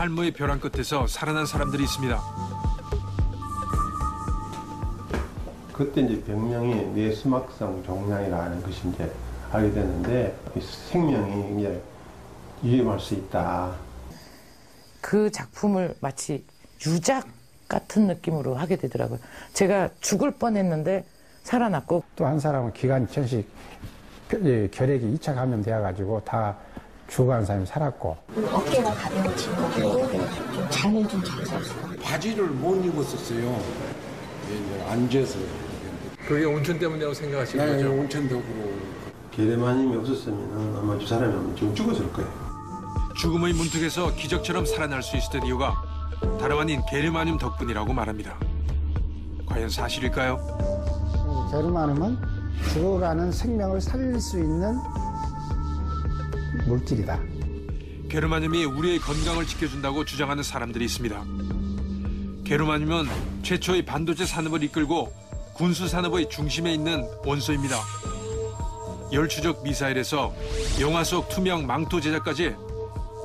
탈모의 벼랑 끝에서 살아난 사람들이 있습니다. 그때 이제 병명이 뇌수막성 종양이라는 것이 이제 알게 됐는데 생명이 이제 위험할 수 있다. 그 작품을 마치 유작 같은 느낌으로 하게 되더라고요. 제가 죽을 뻔했는데 살아났고, 또 한 사람은 기관천식 결핵이 2차 감염되어가지고 다 죽어간 사람이 살았고. 어깨가 가벼워진 거고 잠을 좀 잘 잤어요. 바지를 못 입었었어요. 앉아서. 그게 온천 때문이라고 생각하시는 네, 거죠? 온천덕으로. 게르마늄이 없었으면 아마 저 사람이 지금 죽었을 거예요. 죽음의 문턱에서 기적처럼 살아날 수 있었던 이유가 다름 아닌 게르마늄 덕분이라고 말합니다. 과연 사실일까요? 게르마늄은 죽어가는 생명을 살릴 수 있는 물질이다. 게르마늄이 우리의 건강을 지켜준다고 주장하는 사람들이 있습니다. 게르마늄은 최초의 반도체 산업을 이끌고 군수 산업의 중심에 있는 원소입니다. 열추적 미사일에서 영화 속 투명 망토 제작까지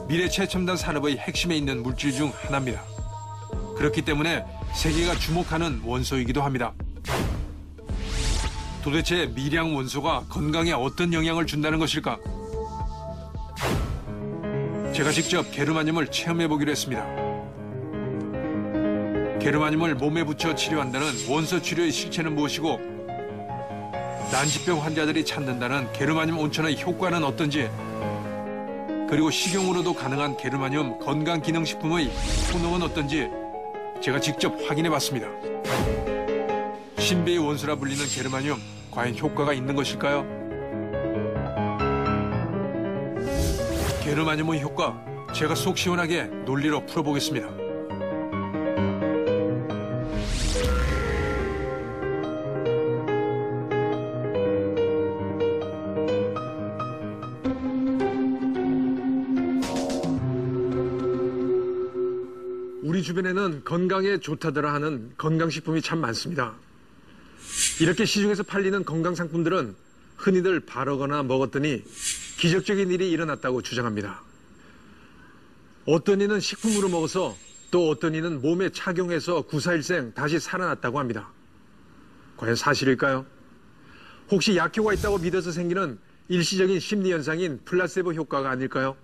미래 최첨단 산업의 핵심에 있는 물질 중 하나입니다. 그렇기 때문에 세계가 주목하는 원소이기도 합니다. 도대체 미량 원소가 건강에 어떤 영향을 준다는 것일까? 제가 직접 게르마늄을 체험해보기로 했습니다. 게르마늄을 몸에 붙여 치료한다는 원소 치료의 실체는 무엇이고, 난치병 환자들이 찾는다는 게르마늄 온천의 효과는 어떤지, 그리고 식용으로도 가능한 게르마늄 건강기능식품의 효능은 어떤지 제가 직접 확인해봤습니다. 신비의 원소라 불리는 게르마늄, 과연 효과가 있는 것일까요? 게르마늄의 효과, 제가 속 시원하게 논리로 풀어보겠습니다. 우리 주변에는 건강에 좋다더라 하는 건강식품이 참 많습니다. 이렇게 시중에서 팔리는 건강상품들은 흔히들 바르거나 먹었더니 기적적인 일이 일어났다고 주장합니다. 어떤 이는 식품으로 먹어서 또 어떤 이는 몸에 착용해서 구사일생 다시 살아났다고 합니다. 과연 사실일까요? 혹시 약효가 있다고 믿어서 생기는 일시적인 심리현상인 플라세보 효과가 아닐까요?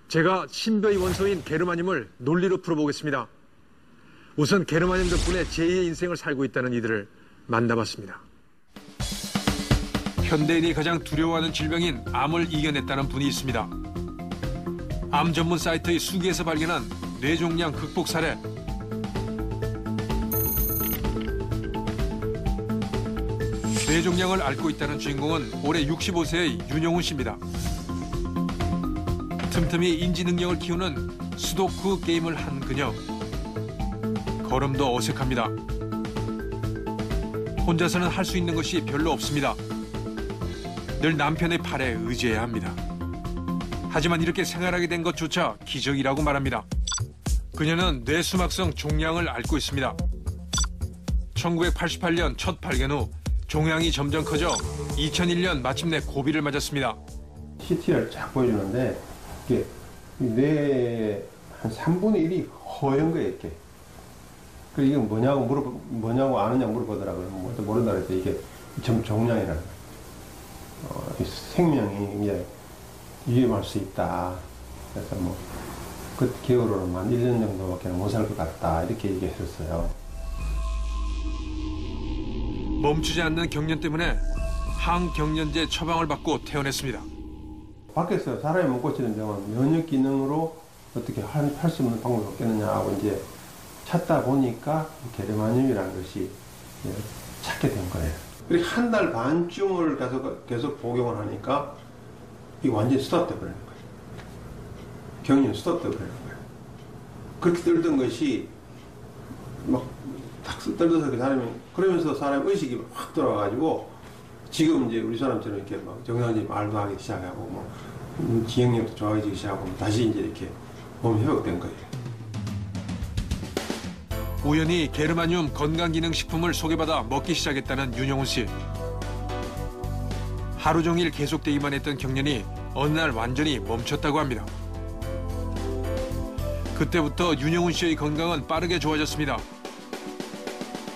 제가 신비의 원소인 게르마늄을 논리로 풀어보겠습니다. 우선 게르마늄 덕분에 제2의 인생을 살고 있다는 이들을 만나봤습니다. 현대인이 가장 두려워하는 질병인 암을 이겨냈다는 분이 있습니다. 암 전문 사이트의 수기에서 발견한 뇌종양 극복 사례. 뇌종양을 앓고 있다는 주인공은 올해 65세의 윤용훈 씨입니다. 틈틈이 인지 능력을 키우는 수도쿠 게임을 한 그녀. 걸음도 어색합니다. 혼자서는 할 수 있는 것이 별로 없습니다. 늘 남편의 팔에 의지해야 합니다. 하지만 이렇게 생활하게 된 것조차 기적이라고 말합니다. 그녀는 뇌수막성 종양을 앓고 있습니다. 1988년 첫 발견 후 종양이 점점 커져 2001년 마침내 고비를 맞았습니다. CT를 쫙 보여주는데 이게 뇌 한 3분의 1이 허연 거예요, 이렇게. 그리고 이게 뭐냐고 아느냐고 물어보더라고요. 뭐 모른다 그래서 이게 종양이라는 거예요. 생명이 이제 위험할 수 있다. 그래서 뭐 그 기억으로는 한 1년 정도밖에 못 살 것 같다. 이렇게 얘기했었어요. 멈추지 않는 경련 때문에 항경련제 처방을 받고 퇴원했습니다. 밖에서 사람이 못 고치는 병은 면역 기능으로 어떻게 할 수 있는 방법이 없겠느냐 하고 이제 찾다 보니까 게르마늄이라는 것이 찾게 된 거예요. 그리고 한 달 반쯤을 계속 복용을 하니까 이게 완전히 스톱돼 버리는 거예요. 경련이 스톱돼 버리는 거예요. 그렇게 떨던 것이 막 탁 떨어서 그 사람이 그러면서 사람 의식이 확 돌아와가지고 지금 이제 우리 사람처럼 이렇게 막 정상적인 말도 하기 시작하고 뭐 기억력도 좋아지기 시작하고 다시 이제 이렇게 몸이 회복된 거예요. 우연히 게르마늄 건강기능식품을 소개받아 먹기 시작했다는 윤용훈 씨. 하루 종일 계속되기만 했던 경련이 어느 날 완전히 멈췄다고 합니다. 그때부터 윤영훈 씨의 건강은 빠르게 좋아졌습니다.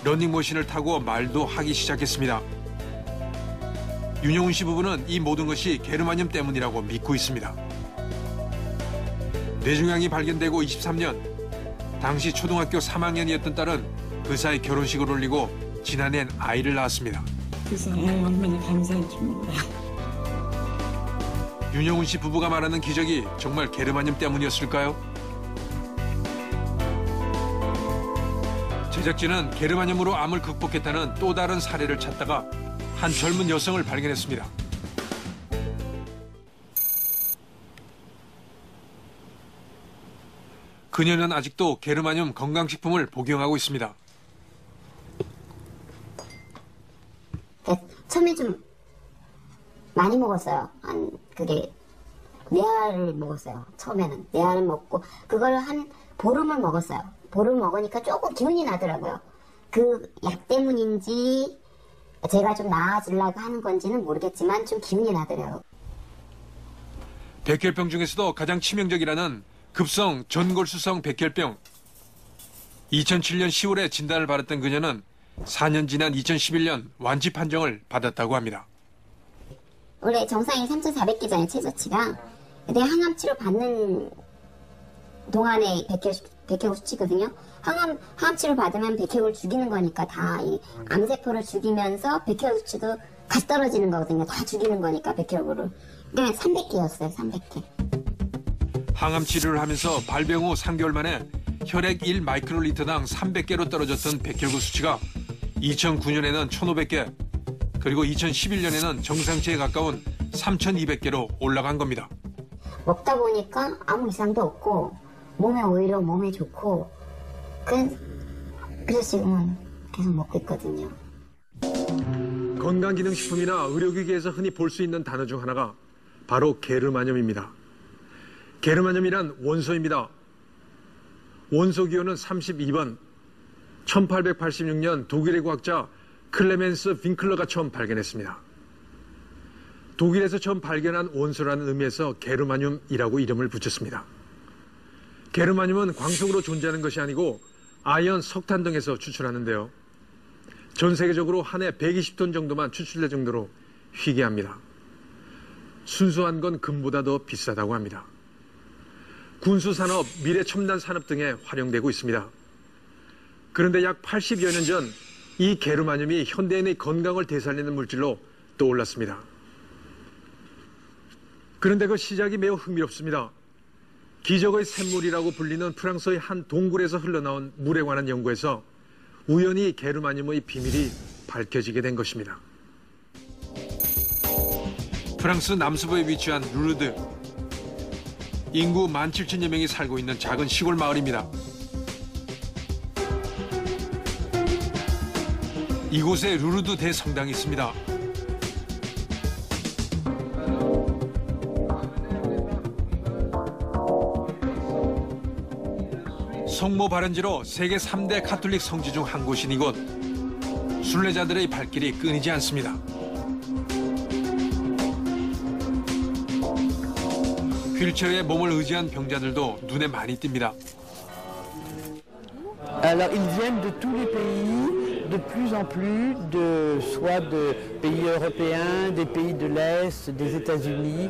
러닝머신을 타고 말도 하기 시작했습니다. 윤영훈 씨 부부는 이 모든 것이 게르마늄 때문이라고 믿고 있습니다. 뇌종양이 발견되고 23년, 당시 초등학교 3학년이었던 딸은 그 사이 결혼식을 올리고 지난해엔 아이를 낳았습니다. 그래서 얼마나 감사한 줄 몰라. 윤영훈 씨 부부가 말하는 기적이 정말 게르마늄 때문이었을까요? 제작진은 게르마늄으로 암을 극복했다는 또 다른 사례를 찾다가 한 젊은 여성을 발견했습니다. 그녀는 아직도 게르마늄 건강식품을 복용하고 있습니다. 처음에 좀 많이 먹었어요. 그게 4알을 먹었어요. 처음에는 4알을 먹고 그걸 한 보름을 먹었어요. 보름 먹으니까 조금 기운이 나더라고요. 그 약 때문인지 제가 좀 나아지려고 하는 건지는 모르겠지만 좀 기운이 나더라고요. 백혈병 중에서도 가장 치명적이라는 급성 전골수성 백혈병. 2007년 10월에 진단을 받았던 그녀는 4년 지난 2011년 완치 판정을 받았다고 합니다. 원래 정상이 3,400개잖아요, 최저치가. 근데 항암 치료 받는 동안에 백혈구 수치거든요. 항암 치료 받으면 백혈구를 죽이는 거니까 다 이 암세포를 죽이면서 백혈구 수치도 같이 떨어지는 거거든요. 다 죽이는 거니까 백혈구를. 그러니까 300개였어요, 300개. 항암 치료를 하면서 발병 후 3개월 만에 혈액 1마이크로리터당 300개로 떨어졌던 백혈구 수치가 2009년에는 1,500개, 그리고 2011년에는 정상치에 가까운 3,200개로 올라간 겁니다. 먹다 보니까 아무 이상도 없고 몸에 오히려 몸에 좋고 그래서 지금은 계속 먹고 있거든요. 건강기능식품이나 의료기기에서 흔히 볼 수 있는 단어 중 하나가 바로 게르마늄입니다. 게르마늄이란 원소입니다. 원소 기호는 32번. 1886년 독일의 과학자 클레멘스 윙클러가 처음 발견했습니다. 독일에서 처음 발견한 원소라는 의미에서 게르마늄이라고 이름을 붙였습니다. 게르마늄은 광석으로 존재하는 것이 아니고 아연, 석탄 등에서 추출하는데요. 전 세계적으로 한 해 120톤 정도만 추출될 정도로 희귀합니다. 순수한 건 금보다 더 비싸다고 합니다. 군수산업, 미래첨단 산업 등에 활용되고 있습니다. 그런데 약 80여 년 전 이 게르마늄이 현대인의 건강을 되살리는 물질로 떠올랐습니다. 그런데 그 시작이 매우 흥미롭습니다. 기적의 샘물이라고 불리는 프랑스의 한 동굴에서 흘러나온 물에 관한 연구에서 우연히 게르마늄의 비밀이 밝혀지게 된 것입니다. 프랑스 남서부에 위치한 루르드. 인구 17,000여 명이 살고 있는 작은 시골 마을입니다. 이곳에 루르드 대성당이 있습니다. 성모 발원지로 세계 3대 가톨릭 성지 중 한 곳인 이곳. 순례자들의 발길이 끊이지 않습니다. 휠체어에 몸을 의지한 병자들도 눈에 많이 띕니다. Alors ils viennent de tous les pays, de plus en plus, soit de pays européens, des pays de l'Est, des États-Unis.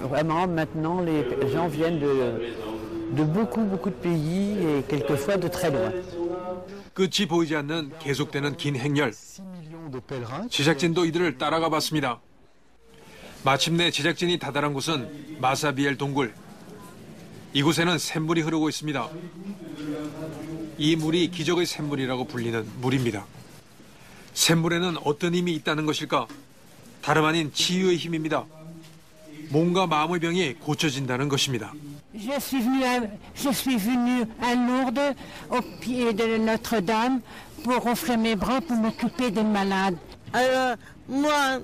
Vraiment maintenant les gens viennent de beaucoup de pays et quelquefois de très loin. 끝이 보이지 않는 계속되는 긴 행렬. 제작진도 이들을 따라가 봤습니다. 마침내 제작진이 다다른 곳은 마사비엘 동굴. 이곳에는 샘물이 흐르고 있습니다. 이 물이 기적의 샘물이라고 불리는 물입니다. 샘물에는 어떤 힘이 있다는 것일까? 다름 아닌 치유의 힘입니다. 몸과 마음의 병이 고쳐진다는 것입니다. Je suis venu à Lourdes, au pied de Notre-Dame, pour offrir mes bras pour m'occuper des malades. Alors, moi,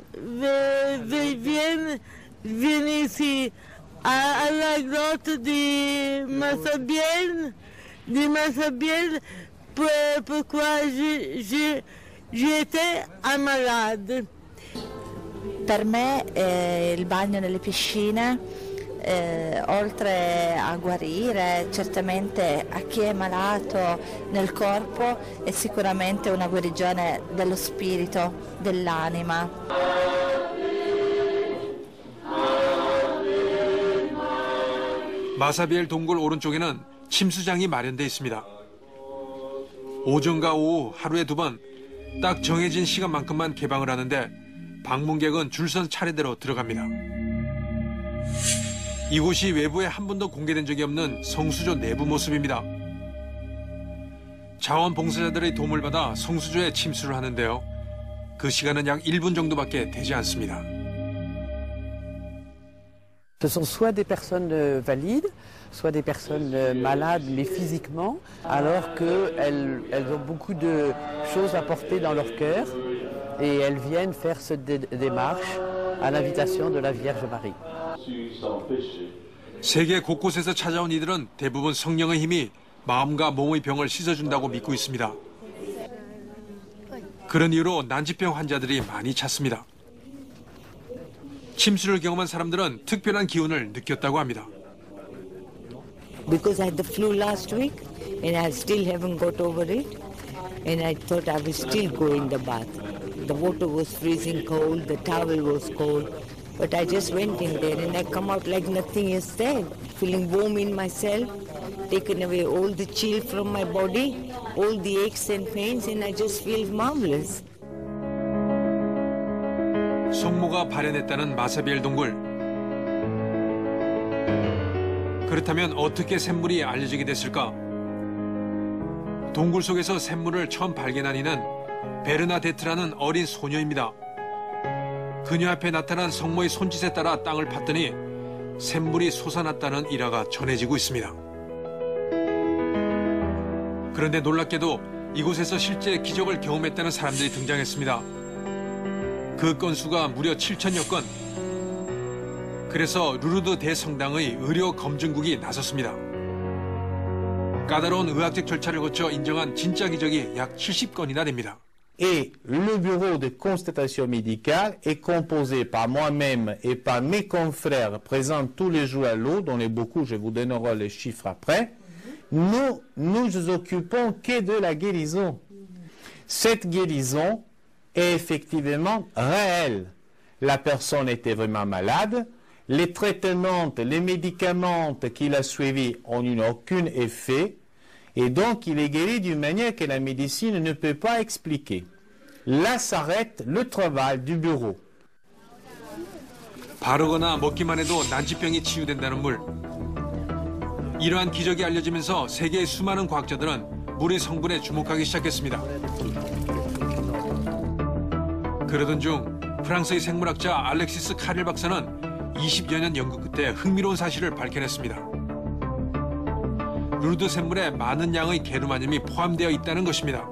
viens ici, à la grotte de Massabielle, pourquoi j'étais malade. Per me il bagno nelle piscine oltre a guarire certamente a chi è malato nel corpo, è sicuramente una guarigione dello spirito, dell'anima. 마사비엘 동굴 오른쪽에는 침수장이 마련돼 있습니다. 오전과 오후 하루에 2번 딱 정해진 시간만큼만 개방을 하는데 방문객은 줄선 차례대로 들어갑니다. 이곳이 외부에 한 번도 공개된 적이 없는 성수조 내부 모습입니다. 자원봉사자들의 도움을 받아 성수조에 침수를 하는데요. 그 시간은 약 1분 정도밖에 되지 않습니다. Ce sont soit des personnes valides, soit des personnes malades, mais physiquement, alors qu'elles ont beaucoup de choses à porter dans leur cœur et elles viennent faire cette démarche à l'invitation de la Vierge Marie. 세계 곳곳에서 찾아온 이들은 대부분 성령의 힘이 마음과 몸의 병을 씻어준다고 믿고 있습니다. 그런 이유로 난치병 환자들이 많이 찾습니다. 침수를 경험한 사람들은 특별한 기운을 느꼈다고 합니다. Because I had the flu last week and I still haven't got over it, and I thought I will still go in the bath. The water was freezing cold, the towel was cold, but I just went in there and I come out like nothing is there, feeling warm in myself, taken away all the chill from my body, all the aches and pains, and I just feel marvelous. 성모가 발현했다는 마사비엘 동굴. 그렇다면 어떻게 샘물이 알려지게 됐을까? 동굴 속에서 샘물을 처음 발견한 이는 베르나데트라는 어린 소녀입니다. 그녀 앞에 나타난 성모의 손짓에 따라 땅을 팠더니 샘물이 솟아났다는 일화가 전해지고 있습니다. 그런데 놀랍게도 이곳에서 실제 기적을 경험했다는 사람들이 등장했습니다. 그 건수가 무려 7,000여 건. 그래서 루르드 대성당의 의료 검증국이 나섰습니다. 까다로운 의학적 절차를 거쳐 인정한 진짜 기적이 약 70건이나 됩니다. Et le bureau de constatation médicale est composé par moi-même et par mes confrères présents tous les jours à l'eau, dont les beaucoup, je vous donnerai les chiffres après. Nous nous occupons que de la guérison. Cette guérison est effectivement réelle. La personne était vraiment malade. Les traitements, les médicaments qu'il a suivis n'ont aucun effet. Et donc, il est guéri d'une manière que la médecine ne peut pas expliquer. Là s'arrête le travail du bureau. 바르거나 먹기만 해도 난치병이 치유된다는 물. 이러한 기적이 알려지면서 세계의 수많은 과학자들은 물의 성분에 주목하기 시작했습니다. 그러던 중 프랑스의 생물학자 알렉시스 카릴 박사는 20여 년 연구 끝에 흥미로운 사실을 밝혀냈습니다. 루르드 샘물에 많은 양의 게르마늄이 포함되어 있다는 것입니다.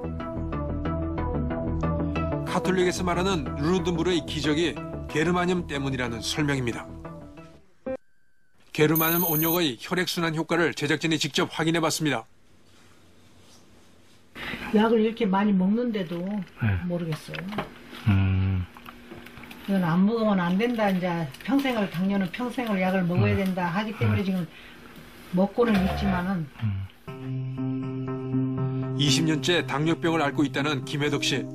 가톨릭에서 말하는 루르드 물의 기적이 게르마늄 때문이라는 설명입니다. 게르마늄 온역의 혈액순환 효과를 제작진이 직접 확인해봤습니다. 약을 이렇게 많이 먹는데도 모르겠어요. 이건 안 먹으면 안 된다. 이제 당뇨는 평생을 약을 먹어야 된다 하기 때문에 지금 먹고는 있지만은 20년째 당뇨병을 앓고 있다는 김혜덕 씨.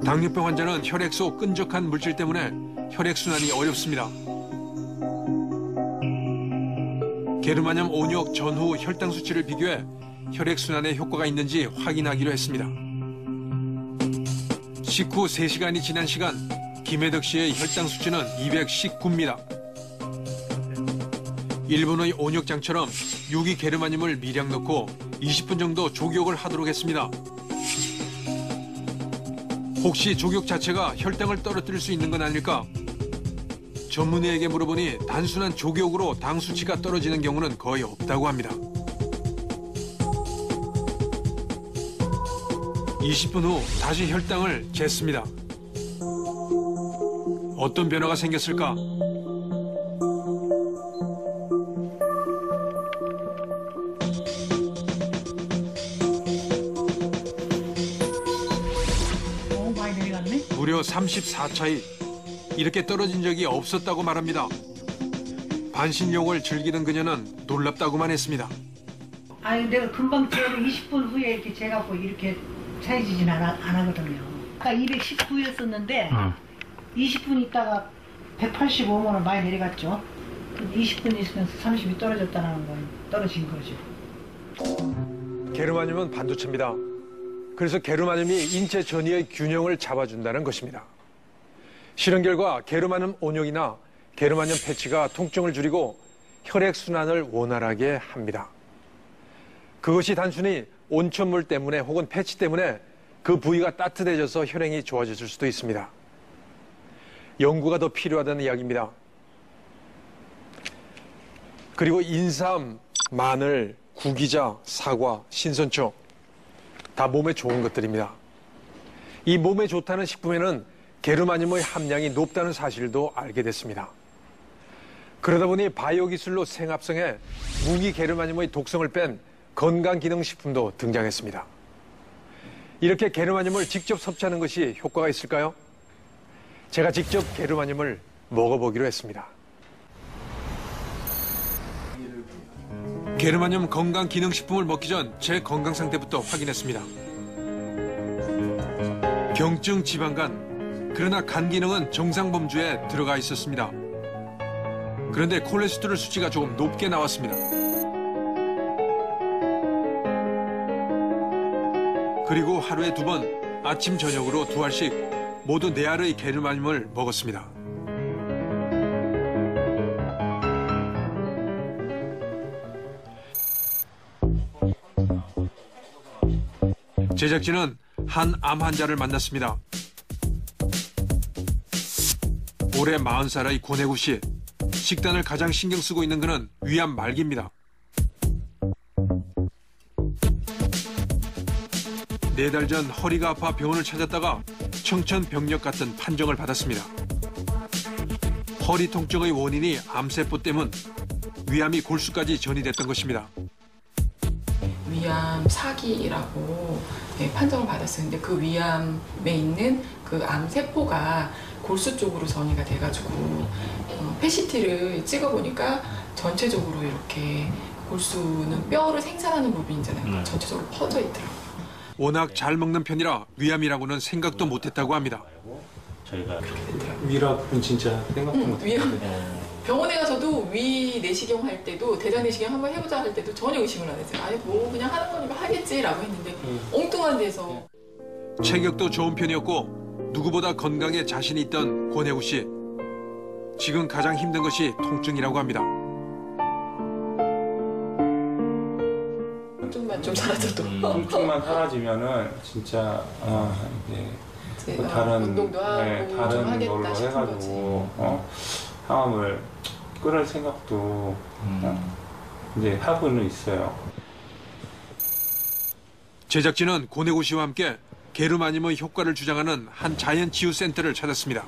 당뇨병 환자는 혈액 속 끈적한 물질 때문에 혈액순환이 어렵습니다. 게르마늄 온역 전후 혈당 수치를 비교해 혈액순환에 효과가 있는지 확인하기로 했습니다. 식후 3시간이 지난 시간, 김혜덕 씨의 혈당 수치는 219입니다. 일본의 온역장처럼 유기 게르마늄을 미량 넣고 20분 정도 족욕을 하도록 했습니다. 혹시 족욕 자체가 혈당을 떨어뜨릴 수 있는 건 아닐까? 전문의에게 물어보니 단순한 족욕으로 당 수치가 떨어지는 경우는 거의 없다고 합니다. 20분 후 다시 혈당을 쟀습니다. 어떤 변화가 생겼을까? 무려 34차이. 이렇게 떨어진 적이 없었다고 말합니다. 반신욕을 즐기는 그녀는 놀랍다고만 했습니다. 아니 내가 금방 재고 20분 후에 이렇게 재갖고 이렇게 차해지진 안 하거든요. 아까 219였었는데 20분 있다가 185면 원 많이 내려갔죠. 20분 있으면서 30이 떨어졌다는 건 떨어진 거죠. 게르마늄은 반도체입니다. 그래서 게르마늄이 인체 전이의 균형을 잡아준다는 것입니다. 실험 결과 게르마늄 온용이나 게르마늄 패치가 통증을 줄이고 혈액순환을 원활하게 합니다. 그것이 단순히 온천물 때문에 혹은 패치 때문에 그 부위가 따뜻해져서 혈행이 좋아졌을 수도 있습니다. 연구가 더 필요하다는 이야기입니다. 그리고 인삼, 마늘, 구기자, 사과, 신선초 다 몸에 좋은 것들입니다. 이 몸에 좋다는 식품에는 게르마늄의 함량이 높다는 사실도 알게 됐습니다. 그러다 보니 바이오 기술로 생합성해 무기 게르마늄의 독성을 뺀 건강기능식품도 등장했습니다. 이렇게 게르마늄을 직접 섭취하는 것이 효과가 있을까요? 제가 직접 게르마늄을 먹어보기로 했습니다. 게르마늄 건강기능식품을 먹기 전 제 건강 상태부터 확인했습니다. 경증 지방간, 그러나 간 기능은 정상 범주에 들어가 있었습니다. 그런데 콜레스테롤 수치가 조금 높게 나왔습니다. 그리고 하루에 2번, 아침 저녁으로 2알씩 모두 4알의 게르마늄을 먹었습니다. 제작진은 한 암 환자를 만났습니다. 올해 40살의 권혜구 씨. 식단을 가장 신경 쓰고 있는 그는 위암 말기입니다. 4달 전 허리가 아파 병원을 찾았다가 청천벽력 같은 판정을 받았습니다. 허리 통증의 원인이 암세포 때문, 위암이 골수까지 전이됐던 것입니다. 위암 4기라고 판정을 받았었는데 그 위암에 있는 그 암세포가 골수 쪽으로 전이가 돼가지고 PET를 찍어보니까 전체적으로 이렇게 골수는 뼈를 생산하는 부분이잖아요. 전체적으로 퍼져 있더라고요. 워낙 잘 먹는 편이라 위암이라고는 생각도 못했다고 합니다. 저희가 위랍은 진짜 생각도 못했어요. 병원에 가서도 위 내시경 할 때도 대장 내시경 한번 해보자 할 때도 전혀 의심을 안 했어요. 아니 뭐 그냥 하는 거니까 하겠지라고 했는데 엉뚱한 데서. 체격도 좋은 편이었고 누구보다 건강에 자신이 있던 권혜구 씨. 지금 가장 힘든 것이 통증이라고 합니다. 통증만 좀 사라져도. 통증만 사라지면은 진짜 이제 뭐 다른 운동도 하고 다른 걸로 해가지고 항암을 끊을 생각도 이제 하고는 있어요. 제작진은 권혜구 씨와 함께 게르마늄의 효과를 주장하는 한 자연치유센터를 찾았습니다.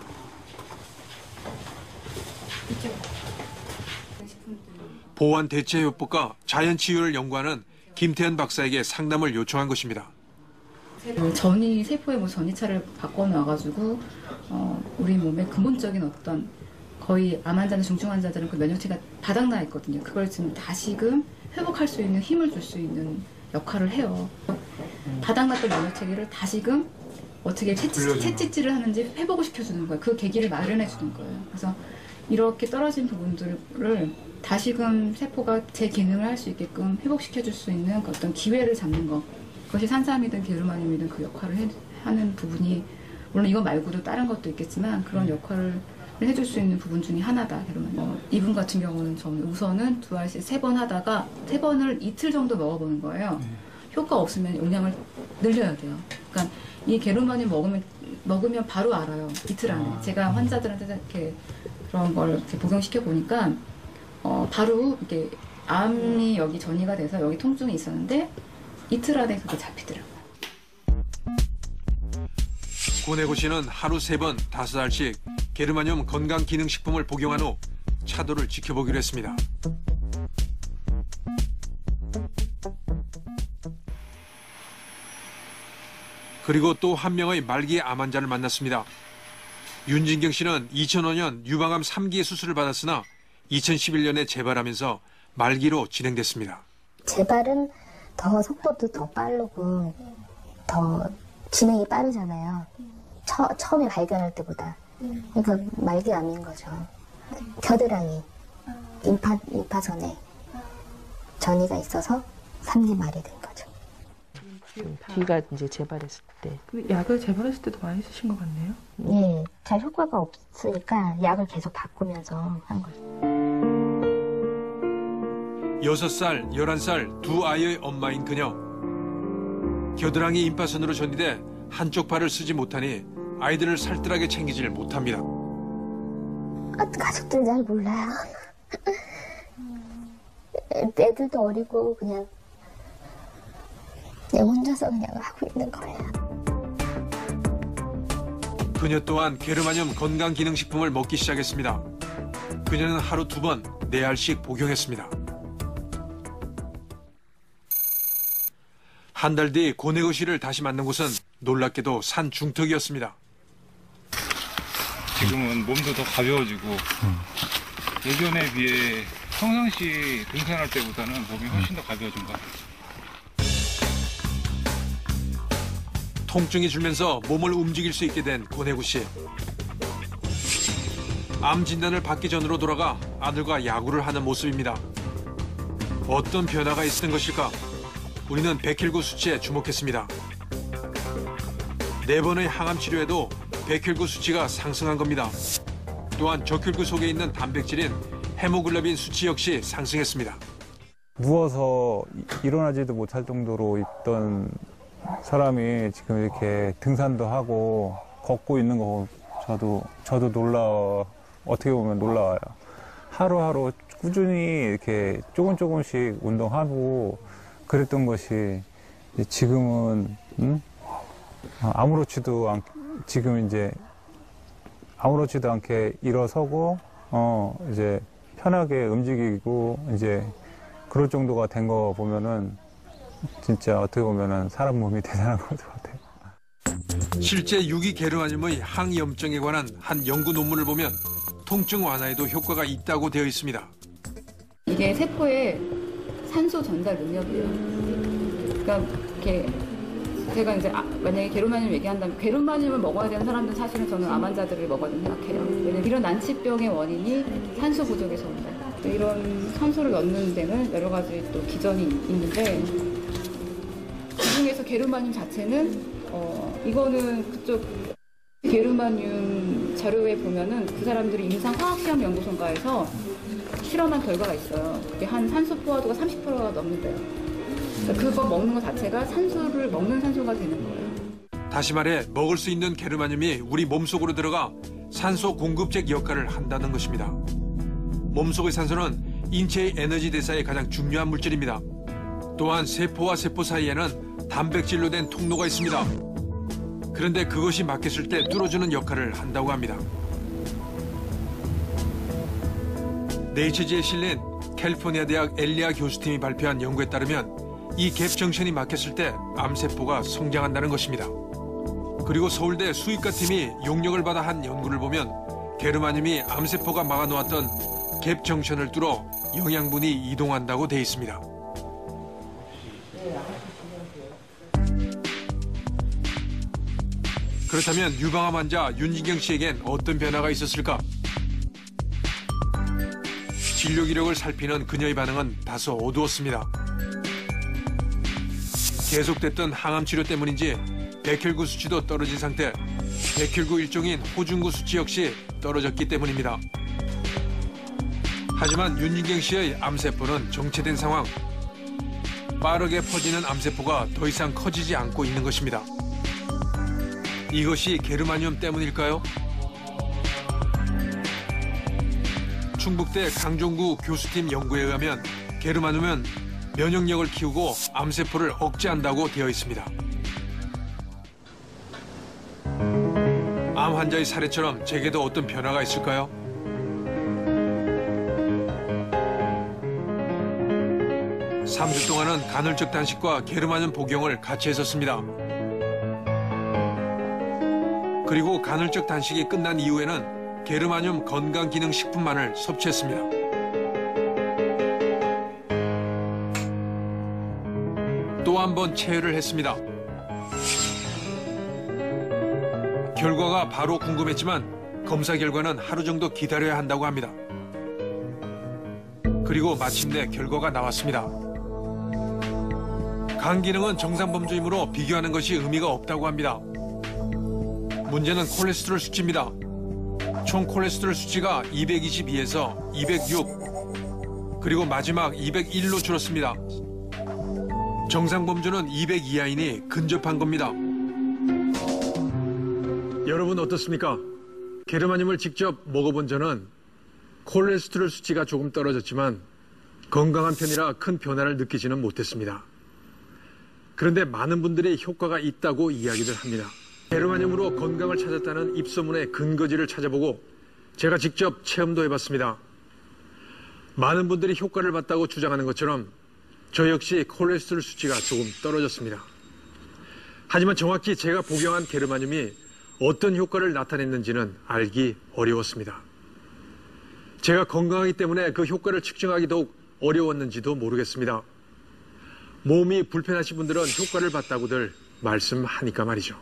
보완 대체요법과 자연치유를 연구하는 김태현 박사에게 상담을 요청한 것입니다. 전이 세포의 뭐 전이차를 바꿔놔가지고 우리 몸의 근본적인 어떤 거의 암 환자나 중증 환자들은 그 면역체가 바닥나 있거든요. 그걸 지금 다시금 회복할 수 있는 힘을 줄 수 있는 역할을 해요. 바닥났던 면역체계를 다시금 어떻게 채찍질을 하는지 회복을 시켜주는 거예요. 그 계기를 마련해 주는 거예요. 그래서 이렇게 떨어진 부분들을 다시금 세포가 제 기능을 할 수 있게끔 회복시켜 줄 수 있는 어떤 기회를 잡는 거. 그것이 산삼이든 게르마늄이든 그 역할을 하는 부분이 물론 이거 말고도 다른 것도 있겠지만 그런 역할을 해줄 수 있는 부분 중에 하나다. 이분 같은 경우는 저는 우선은 2알씩 3번 하다가 3번을 이틀 정도 먹어보는 거예요. 효과 없으면 용량을 늘려야 돼요. 그러니까 이 게르마늄 먹으면 바로 알아요. 이틀 안에. 제가 환자들한테 이렇게 그런 걸 이렇게 복용시켜 보니까 바로 이렇게 암이 여기 전이가 돼서 여기 통증이 있었는데 이틀 안에 그게 잡히더라고요. 권혜구 씨는 하루 3번 5알씩 게르마늄 건강기능식품을 복용한 후 차도를 지켜보기로 했습니다. 그리고 또 한 명의 말기 암 환자를 만났습니다. 윤진경 씨는 2005년 유방암 3기의 수술을 받았으나 2011년에 재발하면서 말기로 진행됐습니다. 재발은 더 속도도 더 빠르고 더 진행이 빠르잖아요. 처음에 발견할 때보다. 그러니까 말기암인 거죠. 겨드랑이, 임파선에 전이가 있어서 3기 말이 된 거죠. 귀가 이제 재발했을 때. 그 약을 재발했을 때도 많이 쓰신 것 같네요. 네, 잘 효과가 없으니까 약을 계속 바꾸면서 한 거죠. 6살, 11살 두 아이의 엄마인 그녀. 겨드랑이 임파선으로 전이돼 한쪽 팔을 쓰지 못하니 아이들을 살뜰하게 챙기질 못합니다. 가족들 잘 몰라요. 애들도 어리고 그냥 혼자서 그냥 하고 있는 거예요. 그녀 또한 게르마늄 건강기능식품을 먹기 시작했습니다. 그녀는 하루 2번 4알씩 복용했습니다. 한 달 뒤 고뇌호 씨를 다시 만난 곳은 놀랍게도 산 중턱이었습니다. 지금은 몸도 더 가벼워지고 예전에 비해 평상시 등산할 때보다는 몸이 훨씬 더 가벼워진 것 같아요. 통증이 줄면서 몸을 움직일 수 있게 된 고뇌호 씨. 암 진단을 받기 전으로 돌아가 아들과 야구를 하는 모습입니다. 어떤 변화가 있었던 것일까? 우리는 백혈구 수치에 주목했습니다. 4번의 항암 치료에도 백혈구 수치가 상승한 겁니다. 또한 적혈구 속에 있는 단백질인 헤모글로빈 수치 역시 상승했습니다. 누워서 일어나지도 못할 정도로 있던 사람이 지금 이렇게 등산도 하고 걷고 있는 거 저도 어떻게 보면 놀라워요. 하루하루 꾸준히 이렇게 조금씩 운동하고 그랬던 것이 지금은 아무렇지도 않게 일어서고 이제 편하게 움직이고 이제 그럴 정도가 된 거 보면은 진짜 어떻게 보면은 사람 몸이 대단한 것 같아요. 실제 유기게르마늄의 항염증에 관한 한 연구 논문을 보면 통증 완화에도 효과가 있다고 되어 있습니다. 이게 세포의 산소 전달 능력이에요. 그러니까 이렇게 제가 이제 만약에 게르마늄 얘기한다면 게르마늄을 먹어야 되는 사람들은 사실은 저는 암 환자들을 먹어야 된다고 생각해요. 왜냐면 이런 난치병의 원인이 산소 부족에서 온다. 이런 산소를 넣는 데는 여러 가지 또 기전이 있는데 그중에서 게르마늄 자체는 이거는 그쪽 게르마늄 자료에 보면은 그 사람들이 임상화학시험연구소인가에서 실험한 결과가 있어요. 그게 한 산소 포화도가 30%가 넘는데요. 그러니까 그거 먹는 것 자체가 산소를 먹는 산소가 되는 거예요. 다시 말해 먹을 수 있는 게르마늄이 우리 몸속으로 들어가 산소 공급책 역할을 한다는 것입니다. 몸속의 산소는 인체의 에너지 대사에 가장 중요한 물질입니다. 또한 세포와 세포 사이에는 단백질로 된 통로가 있습니다. 그런데 그것이 막혔을 때 뚫어주는 역할을 한다고 합니다. 네이처지에 실린 캘리포니아 대학 엘리아 교수팀이 발표한 연구에 따르면 이 갭 정션이 막혔을 때 암세포가 성장한다는 것입니다. 그리고 서울대 수의과 팀이 용역을 받아 한 연구를 보면 게르마늄이 암세포가 막아놓았던 갭 정션을 뚫어 영양분이 이동한다고 돼 있습니다. 그렇다면 유방암 환자 윤진경 씨에겐 어떤 변화가 있었을까? 진료 기록을 살피는 그녀의 반응은 다소 어두웠습니다. 계속됐던 항암 치료 때문인지 백혈구 수치도 떨어진 상태, 백혈구 일종인 호중구 수치 역시 떨어졌기 때문입니다. 하지만 윤진경 씨의 암세포는 정체된 상황. 빠르게 퍼지는 암세포가 더 이상 커지지 않고 있는 것입니다. 이것이 게르마늄 때문일까요? 충북대 강종구 교수팀 연구에 의하면 게르마늄은 면역력을 키우고 암세포를 억제한다고 되어 있습니다. 암 환자의 사례처럼 제게도 어떤 변화가 있을까요? 삼 주 동안은 간헐적 단식과 게르마늄 복용을 같이 했었습니다. 그리고 간헐적 단식이 끝난 이후에는 게르마늄 건강기능식품만을 섭취했습니다. 또 한 번 체열을 했습니다. 결과가 바로 궁금했지만 검사 결과는 하루 정도 기다려야 한다고 합니다. 그리고 마침내 결과가 나왔습니다. 간 기능은 정상 범주이므로 비교하는 것이 의미가 없다고 합니다. 문제는 콜레스테롤 수치입니다. 총 콜레스테롤 수치가 222에서 206, 그리고 마지막 201로 줄었습니다. 정상 범주는 200 이하이니 근접한 겁니다. 여러분 어떻습니까? 게르마늄을 직접 먹어본 저는 콜레스테롤 수치가 조금 떨어졌지만 건강한 편이라 큰 변화를 느끼지는 못했습니다. 그런데 많은 분들이 효과가 있다고 이야기를 합니다. 게르마늄으로 건강을 찾았다는 입소문의 근거지를 찾아보고 제가 직접 체험도 해봤습니다. 많은 분들이 효과를 봤다고 주장하는 것처럼 저 역시 콜레스테롤 수치가 조금 떨어졌습니다. 하지만 정확히 제가 복용한 게르마늄이 어떤 효과를 나타냈는지는 알기 어려웠습니다. 제가 건강하기 때문에 그 효과를 측정하기 더욱 어려웠는지도 모르겠습니다. 몸이 불편하신 분들은 효과를 봤다고들 말씀하니까 말이죠.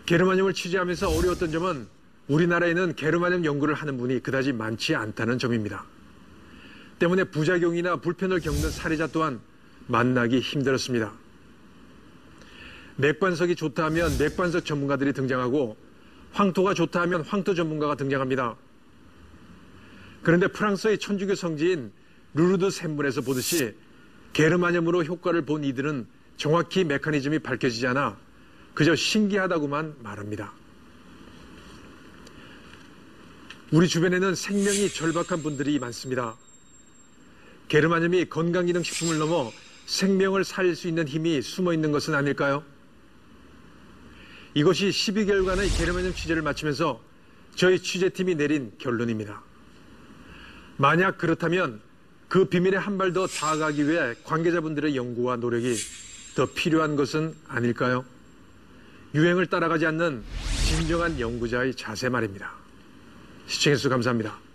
게르마늄을 취재하면서 어려웠던 점은 우리나라에는 게르마늄 연구를 하는 분이 그다지 많지 않다는 점입니다. 때문에 부작용이나 불편을 겪는 사례자 또한 만나기 힘들었습니다. 맥반석이 좋다 하면 맥반석 전문가들이 등장하고 황토가 좋다 하면 황토 전문가가 등장합니다. 그런데 프랑스의 천주교 성지인 루르드 샘문에서 보듯이 게르마늄으로 효과를 본 이들은 정확히 메커니즘이 밝혀지지 않아 그저 신기하다고만 말합니다. 우리 주변에는 생명이 절박한 분들이 많습니다. 게르마늄이 건강기능식품을 넘어 생명을 살릴 수 있는 힘이 숨어 있는 것은 아닐까요? 이것이 12개월간의 게르마늄 취재를 마치면서 저희 취재팀이 내린 결론입니다. 만약 그렇다면 그 비밀에 한 발 더 다가가기 위해 관계자분들의 연구와 노력이 더 필요한 것은 아닐까요? 유행을 따라가지 않는 진정한 연구자의 자세 말입니다. 시청해주셔서 감사합니다.